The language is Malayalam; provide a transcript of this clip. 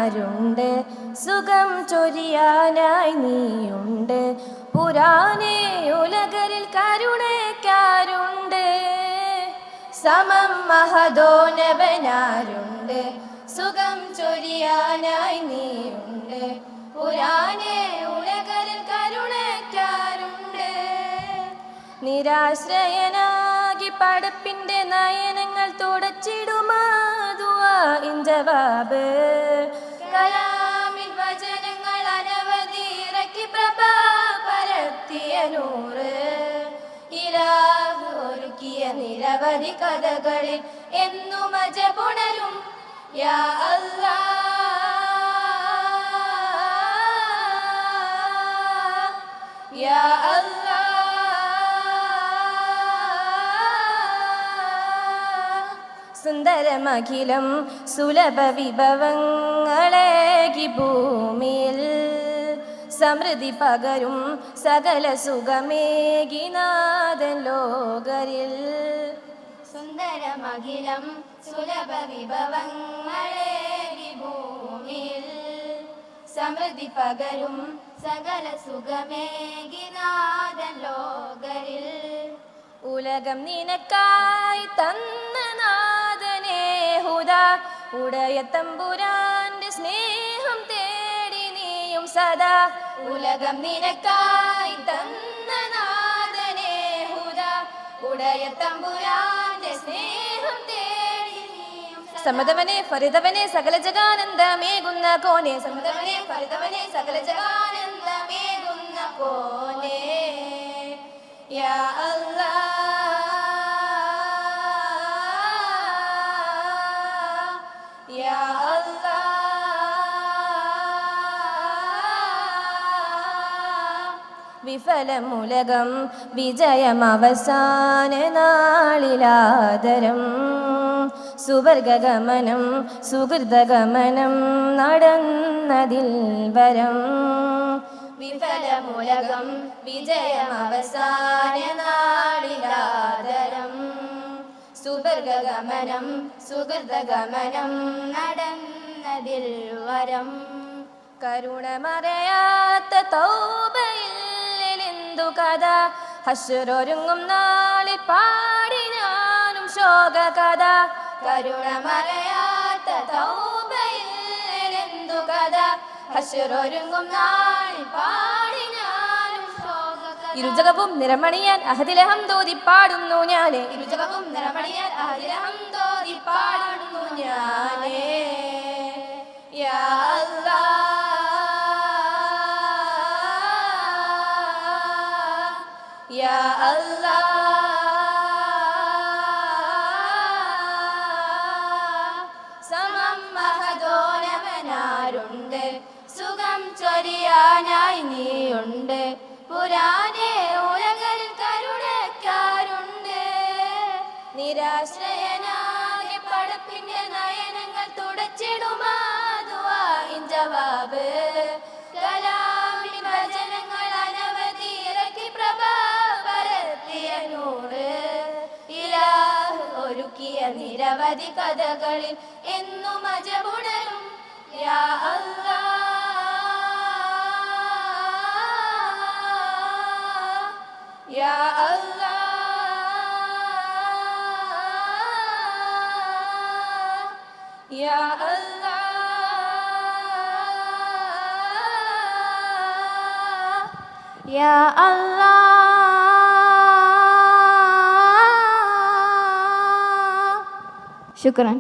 നയനങ്ങളനവധിയിറക്കിപ്രഭ സുഖം ചൊരിയാനായി നീയുണ്ട്. പുരാനേ ഉലകരിൽ കരുണയ്ക്കാരുണ്ട്. സമം മഹദോനവനാരുണ്ട്. സുഖം ചൊരിയാനായി നീയുണ്ട്. പുരാനേ ഉലകരിൽ കരുണയ്ക്കാരുണ്ട്. നിരാശ്രയനാകി പടപ്പിന്റെ നയനങ്ങൾ തുടച്ചിടുമാ ദുആഇൻ ജവാബ്. കലാമിൻ വചനങ്ങൾ അനവധി ഇറക്കിപ്രഭ പരത്തിയ നൂറ്. ഇലാഹ് ഒരുക്കിയ നിരവധി കഥകളിൽ എന്നും അജബുണരും. യാ അല്ലാഹ് യാ അല്ലാഹ്. സുന്ദരമഖിലം സുലഭ വിഭവങ്ങളേകി ഭൂമിയിൽ സമൃദ്ധി പകരും സകല സുഖമേകി നാഥൻ ലോകരിൽ. സുന്ദരമഖിലം സുലഭ വിഭവങ്ങളേകി ഭൂമിയിൽ സമൃദ്ധി പകരും സകല സുഖമേകി നാഥൻ ലോകരിൽ. ഉലകം നിനക്കായി തന്ന നാഥനേ ഹുദാ. ഉടയ തമ്പുരാന്റെ സ്നേഹം തേടി നീയും സദാ. ഉലകം നിനക്കായി തന്ന നാഥനേ ഹുദാ. ഉടയ തമ്പുരാന്റെ സ്നേഹം തേടി നീയും സദാ. സമതവനെ ഫരിദവനെ സകല ജഗാനന്ദമേകുന്ന കോനെ. സമതവനെ ഫരിദവനെ സകല ജഗാനന്ദമേകുന്ന കോനെ. യാ അല്ലാഹ് യാ അല്ലാഹ്. വിഫലമുലകം വിജയം അവസാന നാളിലാദരം. സുവർഗഗമനം സുഹൃതഗമനം നടന്നതിൽ വരം. വിഫലമുലകം വിജയം അവസാന നാളിലാദരം. സുവർഗഗമനം സുഹൃതഗമനം നടന്നതിൽ വരം. കരുണമറയാത്ത തൗബയില്ലെന്തു കഥ. ഹശ്റൊരുങ്ങും നാളിൽ പാടി ഞാനും ശോക കഥ. കരുണമറയാത്ത തൗബയില്ലെന്തു കഥ. ഹശ്റൊരുങ്ങും നാളിൽ പാടി ഞാനും ശോക കഥ. ഇരുജകവും നിറമണിയാൻ അഹദിലഹം തോതി പാടുന്നു ഞാനേ. ഇരുജകവും നിറമണിയാൻ അഹദിലഹം തോതി പാടുന്നു ഞാനേ. യാ അല്ലാഹ് യാ അല്ലാഹ്. സമം മഹദോനവനാരുണ്ട്. സുഖം ചൊരിയാനായി നീയുണ്ട്. പുരാനേ ഉലകരിൽ കരുണയ്ക്കാരുണ്ട്. നിരാശ്രയനാകെ പടപ്പിന്റെ നയനങ്ങൾ തുടച്ചിടുമാ ദുആഇൻ ജവാബ്. കലാമിൻ വചനങ്ങൾ അനവധി ഇറക്കിപ്രഭ പരത്തിയ നൂറ്. ഇലാഹ് ഒരുക്കിയ നിരവധി കഥകളിൽ എന്നും അജബുണരും. യാ അല്ലാഹ് യാ അല്ലാഹ് യാ അല്ലാഹ് യാ അല്ലാഹ്. ശുക്രാൻ.